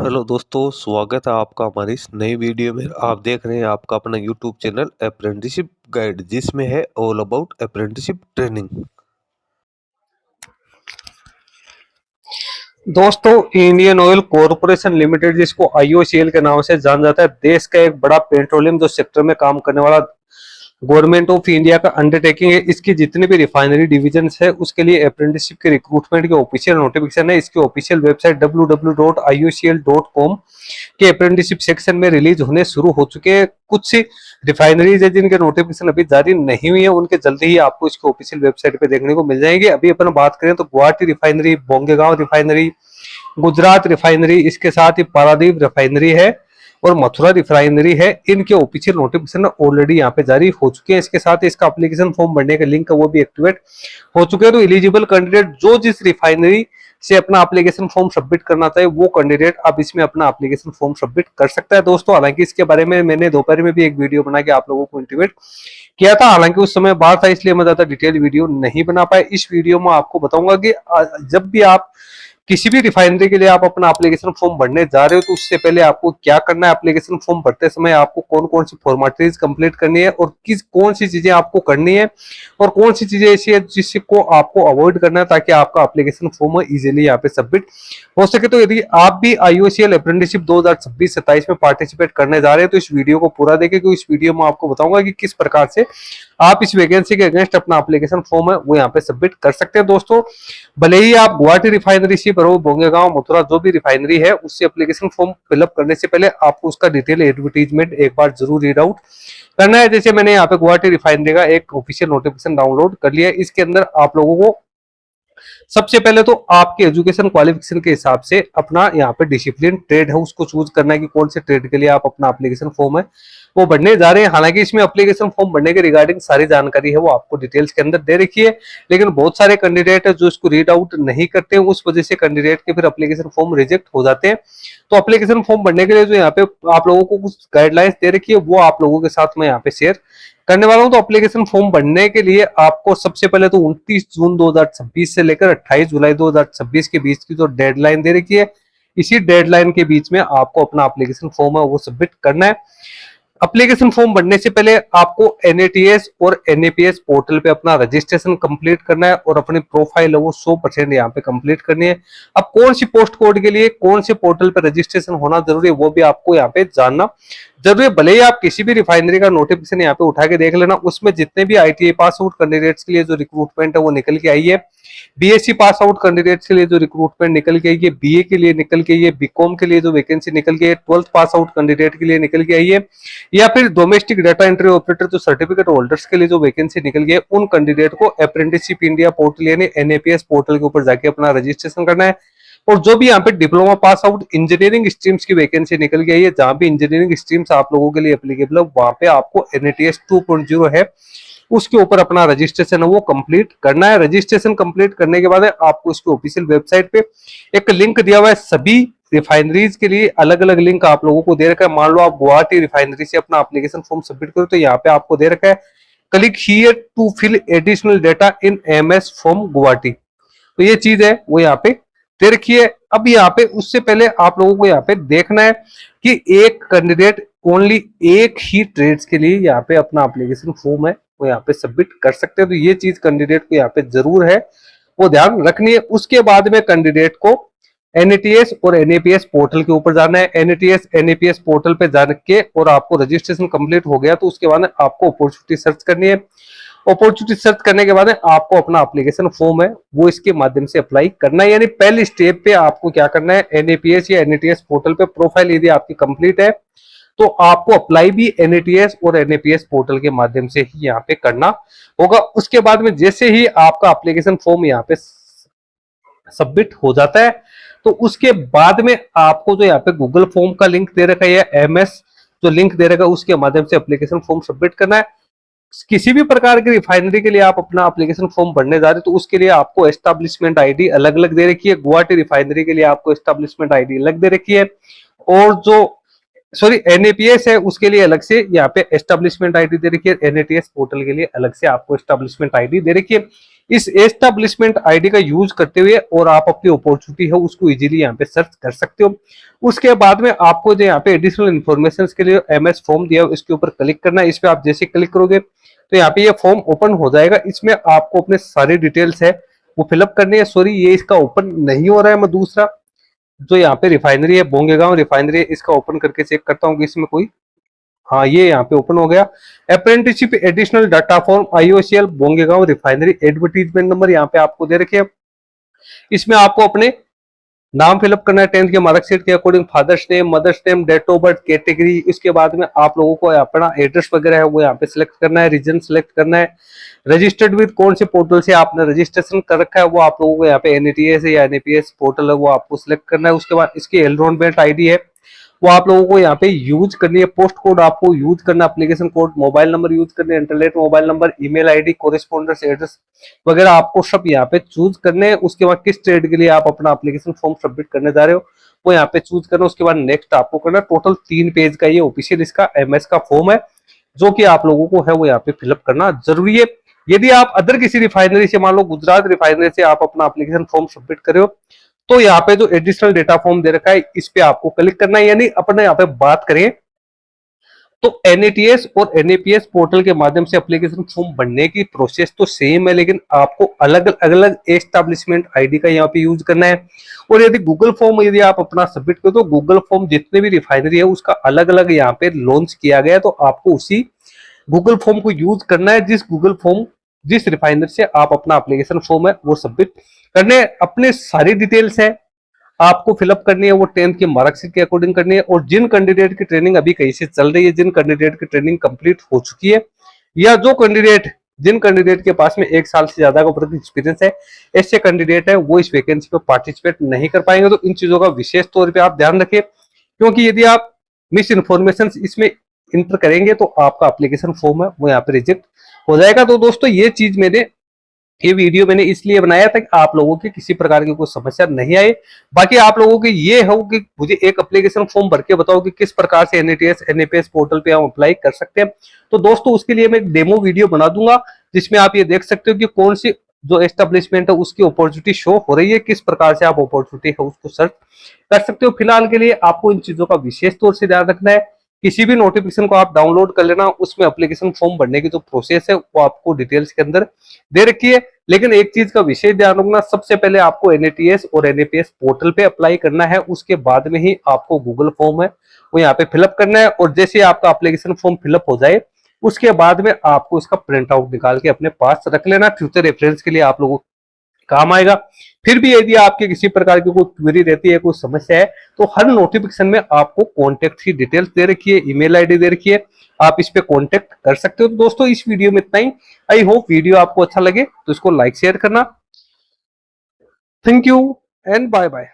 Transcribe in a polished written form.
Hello दोस्तों, स्वागत है आपका हमारी इस नई वीडियो में। आप देख रहे हैं आपका अपना यूट्यूब चैनल अप्रेंटिसशिप गाइड, जिसमें है ऑल अबाउट अप्रेंटिसशिप ट्रेनिंग। दोस्तों, इंडियन ऑयल कॉरपोरेशन लिमिटेड, जिसको आईओसीएल के नाम से जाना जाता है, देश का एक बड़ा पेट्रोलियम जो सेक्टर में काम करने वाला गवर्नमेंट ऑफ इंडिया का अंडरटेकिंग है। इसकी जितने भी रिफाइनरी डिविजन है उसके लिए अप्रेंटिसशिप के रिक्रूटमेंट के ऑफिशियल नोटिफिकेशन है। इसकी ऑफिशियल वेबसाइट www.iocl.com के अप्रेंटिसशिप सेक्शन में रिलीज होने शुरू हो चुके हैं। कुछ रिफाइनरीज है जिनके नोटिफिकेशन अभी जारी नहीं हुई है, उनके जल्दी ही आपको इसके ऑफिशियल वेबसाइट पे देखने को मिल जाएंगे। अभी अपन बात करें तो Guwahati refinery, Bongaigaon refinery, Gujarat refinery, इसके साथ ही पारादीप रिफाइनरी है और मथुरा रिफाइनरी है। इनके ऑफिशियल नोटिफिकेशन ऑलरेडी यहाँ पे जारी हो चुके हैं। इसके साथ इसका एप्लीकेशन फॉर्म भरने का लिंक है वो भी एक्टिवेट हो चुके हैं। तो एलिजिबल कैंडिडेट जो जिस रिफाइनरी से अपना एप्लीकेशन फॉर्म सबमिट करना चाहे वो कैंडिडेट अब इसमें अपना एप्लीकेशन फॉर्म सबमिट कर सकता है। दोस्तों, हालांकि इसके बारे में मैंने दोपहर में भी एक वीडियो बना के आप लोगों को इंटीमेट किया था, हालांकि उस समय बाहर था इसलिए मैं ज्यादा डिटेल वीडियो नहीं बना पाया। इस वीडियो में आपको बताऊंगा कि जब भी आप किसी भी रिफाइनरी के लिए आप अपना एप्लीकेशन फॉर्म भरने जा रहे हो तो उससे पहले आपको क्या करना है, एप्लीकेशन फॉर्म भरते समय आपको कौन कौन सी फॉर्मेलिटीज कंप्लीट करनी है और कौन सी चीजें आपको करनी है और कौन सी चीजें ऐसी है जिसको आपको अवॉइड करना है ताकि आपका एप्लीकेशन फॉर्म इजीली यहाँ पे सबमिट हो सके। तो यदि आप भी आईओसीएल अप्रेंटिसशिप 2026-27 में पार्टिसिपेट करने जा रहे हैं तो इस वीडियो को पूरा देखें, क्योंकि इस वीडियो में आपको बताऊंगा कि किस प्रकार से आप इस वैकेंसी के अगेंस्ट अपना एप्लीकेशन फॉर्म है वो यहाँ पे सबमिट कर सकते हैं। दोस्तों, भले ही आप गुवाहाटी रिफाइनरी से भरो, बोंगेगांव, मथुरा जो भी रिफाइनरी है उससे एप्लीकेशन फॉर्म फिलअप करने से पहले आपको उसका डिटेल एडवर्टीजमेंट एक बार जरूर रीड आउट करना है। जैसे मैंने यहाँ पे गुवाहाटी रिफाइनरी का एक ऑफिशियल नोटिफिकेशन डाउनलोड कर लिया है। इसके अंदर आप लोगों को सबसे पहले तो आपके एजुकेशन क्वालिफिकेशन के हिसाब से अपना यहाँ पे डिसिप्लिन ट्रेड है उसको चूज करना है कि कौन से ट्रेड के लिए आप अपना एप्लीकेशन फॉर्म है वो भरने जा रहे हैं। हालांकि इसमें एप्लीकेशन फॉर्म भरने के रिगार्डिंग सारी जानकारी है वो आपको डिटेल्स के अंदर दे रखी है, लेकिन बहुत सारे कैंडिडेट है जो इसको रीड आउट नहीं करते हैं, उस वजह से कैंडिडेट के फिर एप्लीकेशन फॉर्म रिजेक्ट हो जाते हैं। तो एप्लीकेशन फॉर्म भरने के लिए जो यहाँ पे आप लोगों को कुछ गाइडलाइंस दे रखी है वो आप लोगों के साथ मैं यहाँ पे शेयर करने वाला हूं। तो एप्लीकेशन फॉर्म भरने के लिए आपको सबसे पहले तो 29 जून 2026 से लेकर 28 जुलाई 2026 के बीच की जो डेडलाइन दे रखी है, इसी डेडलाइन के बीच में आपको अपना एप्लीकेशन फॉर्म है वो सबमिट करना है। एप्लीकेशन फॉर्म भरने से पहले आपको एनएटीएस और एनएपीएस पोर्टल पे अपना रजिस्ट्रेशन कंप्लीट करना है और अपनी प्रोफाइल है वो 100% यहाँ पे कंप्लीट करनी है। अब कौन सी पोस्ट कोड के लिए कौन से पोर्टल पे रजिस्ट्रेशन होना जरूरी है वो भी आपको यहाँ पे जानना जरूरी है। भले ही आप किसी भी रिफाइनरी का नोटिफिकेशन यहाँ पे उठा के देख लेना, उसमें जितने भी आईटीआई पास आउट कैंडिडेट्स के लिए जो रिक्रूटमेंट है वो निकल के आई है, बीएससी पास आउट कैंडिडेट्स के लिए जो रिक्रूटमेंट निकल के आई है, बीए के लिए निकल के आई है, बीकॉम के लिए जो वैकेंसी निकल के है, 12th पास आउट कैंडिडेट के लिए निकल के आई है, या फिर डोमेस्टिक डाटा एंट्री ऑपरेटर जो सर्टिफिकेट होल्डर्स के लिए जो वैकेंसी निकल गई है, उन कैंडिडेट को अप्रेंटिसशिप इंडिया पोर्टल यानी एनएपीएस पोर्टल के ऊपर जाके अपना रजिस्ट्रेशन करना है। और जो भी यहाँ पे diploma pass out engineering streams की वैकेंसी निकल गई है, जहां भी इंजीनियरिंग स्ट्रीम्स आप लोगों के लिए एप्लीकेबल है वहां पे आपको एनएटीएस 2.0 है उसके ऊपर अपना रजिस्ट्रेशन है वो कंप्लीट करना है। रजिस्ट्रेशन कंप्लीट करने के बाद आपको इसकी ऑफिशियल वेबसाइट पे एक लिंक दिया हुआ है, सभी रिफाइनरीज के लिए अलग अलग लिंक आप लोगों को दे रखा है। मान लो आप गुवाहाटी रिफाइनरी से अपना एप्लीकेशन फॉर्म सबमिट करो तो यहाँ पे आपको दे रखा है click here to fill additional data in MS form Guwahati, तो ये चीज है वो यहाँ पे दे रखी है। अब यहाँ पे उससे पहले आप लोगों को यहाँ पे देखना है कि एक कैंडिडेट ओनली एक ही ट्रेड्स के लिए यहाँ पे अपना एप्लीकेशन फॉर्म है वो यहाँ पे सबमिट कर सकते हैं। तो ये चीज कैंडिडेट को यहाँ पे जरूर है वो ध्यान रखनी है। उसके बाद में कैंडिडेट को एनएटीएस और एनएपीएस पोर्टल के ऊपर जाना है। एनएटीएस एनएपीएस पोर्टल पे जाके और आपको रजिस्ट्रेशन कंप्लीट हो गया तो उसके बाद आपको अपॉर्चुनिटी सर्च करनी है। अपॉर्चुनिटी सर्च करने के बाद आपको अपना एप्लीकेशन फॉर्म है वो इसके माध्यम से अप्लाई करना है। यानी पहले स्टेप पे आपको क्या करना है, एनएपीएस या एनएटीएस पोर्टल पे प्रोफाइल यदि आपकी कंप्लीट है तो आपको अप्लाई भी एनएटीएस और एनएपीएस पोर्टल के माध्यम से ही यहाँ पे करना होगा। उसके बाद में जैसे ही आपका एप्लीकेशन फॉर्म यहाँ पे सबमिट हो जाता है तो उसके बाद में आपको जो यहाँ पे गूगल फॉर्म का लिंक दे रखा है या एमएस जो लिंक दे रखा है उसके माध्यम से एप्लीकेशन फॉर्म सबमिट करना है। किसी भी प्रकार की रिफाइनरी के लिए आप अपना एप्लीकेशन फॉर्म भरने जा रहे हो तो उसके लिए आपको एस्टैब्लिशमेंट आईडी अलग अलग दे रखी है। गुवाहाटी रिफाइनरी के लिए आपको एस्टैब्लिशमेंट आईडी अलग दे रखी है और जो सॉरी एनएपीएस है उसके लिए अलग से यहाँ पे एस्टेब्लिशमेंट आईडी दे रखी है, एनएटीएस पोर्टल के लिए अलग से आपको एस्टेब्लिशमेंट आईडी दे रखी है। इस एस्टेब्लिशमेंट आईडी का यूज करते हुए और आप अपनी अपॉर्चुनिटी है उसको इजीली यहाँ पे सर्च कर सकते हो। उसके बाद में आपको जो यहाँ पे एडिशनल इन्फॉर्मेशन के लिए एमएस फॉर्म दिया है इसके ऊपर क्लिक करना है। इस पे आप जैसे क्लिक करोगे तो यहाँ पे ये फॉर्म ओपन हो जाएगा। इसमें आपको अपने सारे डिटेल्स है वो फिलअप करनी है। सॉरी ये इसका ओपन नहीं हो रहा है, मैं दूसरा जो यहाँ पे रिफाइनरी है बोंगेगांव रिफाइनरी है इसका ओपन करके चेक करता हूँ कि इसमें कोई, हाँ ये यहाँ पे ओपन हो गया। Apprenticeship additional data form IOCL Bongaigaon refinery advertisement number यहाँ पे आपको दे रखे हैं। इसमें आपको अपने नाम फिलअप करना है 10th के मार्कशीट के according, father's name, mother's name, date of birth, category. इसके बाद में आप लोगों को अपना एड्रेस वगैरह है वो यहाँ पे सिलेक्ट करना है, रीजन सिलेक्ट करना है, रजिस्टर्ड विद कौन से पोर्टल से आपने रजिस्ट्रेशन कर रखा है वो आप लोगों को यहाँ पे एनएटीएस या एनएपीएस पोर्टल है वो आपको सिलेक्ट करना है। उसके बाद इसकी एनरोलमेंट आईडी है वो आप लोगों को यहाँ पे यूज करनी है। पोस्ट कोड आपको यूज करना, application code, mobile number use करने, internet mobile number, email ID, correspondence address वगैरह आपको सब यहाँ पे चूज करने हैं। उसके बाद किस ट्रेड के लिए आप अपना एप्लीकेशन फॉर्म सबमिट करने जा रहे हो वो यहाँ पे चूज करना। उसके बाद नेक्स्ट आपको करना। टोटल 3 पेज का ये ऑफिशियल इसका एमएस का फॉर्म है जो कि आप लोगों को है वो यहाँ पे फिलअप करना जरूरी है। यदि आप अदर किसी रिफाइनरी से, मान लो गुजरात रिफाइनरी से आप अपना एप्लीकेशन फॉर्म सबमिट कर रहे हो तो यहाँ पे जो एडिशनल डेटा फॉर्म दे रखा है इस पे आपको क्लिक करना है। यानी अपने यहाँ पे बात करें तो एनएटीएस और एनएपीएस पोर्टल के माध्यम से एप्लीकेशन फॉर्म बनने की प्रोसेस तो सेम है, लेकिन आपको अलग अलग एस्टेब्लिशमेंट आईडी का यहाँ पे यूज करना है। और यदि गूगल फॉर्म यदि आप अपना सबमिट करो तो गूगल फॉर्म जितने भी रिफाइनरी है उसका अलग अलग यहाँ पे लॉन्च किया गया है, तो आपको उसी गूगल फॉर्म को यूज करना है जिस गूगल फॉर्म जिस रिफाइनरी से आप अपना एप्लीकेशन फॉर्म है वो सबमिट करने। अपने सारी डिटेल्स है आपको फिलअप करनी है वो 10th के मार्कशीट के अकॉर्डिंग करनी है। और जिन कैंडिडेट की ट्रेनिंग अभी कहीं से चल रही है, जिन कैंडिडेट की ट्रेनिंग कंप्लीट हो चुकी है या जिन कैंडिडेट के पास में 1 साल से ज्यादा का वर्क एक्सपीरियंस है, ऐसे कैंडिडेट है वो इस वैकेंसी पे पार्टिसिपेट नहीं कर पाएंगे। तो इन चीजों का विशेष तौर पे आप ध्यान रखें, क्योंकि यदि आप मिस इन्फॉर्मेशन इसमें इंटर करेंगे तो आपका एप्लीकेशन फॉर्म है वो यहाँ पे रिजेक्ट हो जाएगा। तो दोस्तों ये वीडियो मैंने इसलिए बनाया था कि आप लोगों की किसी प्रकार की कोई समस्या नहीं आए। बाकी आप लोगों की ये हो कि मुझे एक एप्लीकेशन फॉर्म भर के बताओ कि किस प्रकार से एनएटीएस एनएपीएस पोर्टल पे हम अप्लाई कर सकते हैं। तो दोस्तों उसके लिए मैं एक डेमो वीडियो बना दूंगा जिसमें आप ये देख सकते हो कि कौन सी जो एस्टेब्लिशमेंट है उसकी अपॉर्चुनिटी शो हो रही है, किस प्रकार से आप अपॉर्चुनिटी है उसको सर्च कर सकते हो। फिलहाल के लिए आपको इन चीजों का विशेष तौर से ध्यान रखना है। किसी भी नोटिफिकेशन को आप डाउनलोड कर लेना, उसमें एप्लीकेशन फॉर्म भरने की जो प्रोसेस है वो आपको डिटेल्स के अंदर दे रखी है। लेकिन एक चीज का विशेष ध्यान रखना, सबसे पहले आपको एनएटीएस और एनएपीएस पोर्टल पे अप्लाई करना है, उसके बाद में ही आपको गूगल फॉर्म है वो यहाँ पे फिलअप करना है। और जैसे आपका एप्लीकेशन फॉर्म फिलअप हो जाए उसके बाद में आपको इसका प्रिंट आउट निकाल के अपने पास रख लेना, फ्यूचर रेफरेंस के लिए आप लोगों काम आएगा। फिर भी यदि आपके किसी प्रकार की कोई क्वेरी रहती है, कोई समस्या है, तो हर नोटिफिकेशन में आपको कॉन्टेक्ट की डिटेल्स दे रखी है, ईमेल आईडी दे रखी है, आप इस पे कॉन्टेक्ट कर सकते हो। तो दोस्तों इस वीडियो में इतना ही। आई होप वीडियो आपको अच्छा लगे तो इसको लाइक शेयर करना। Thank you and bye bye.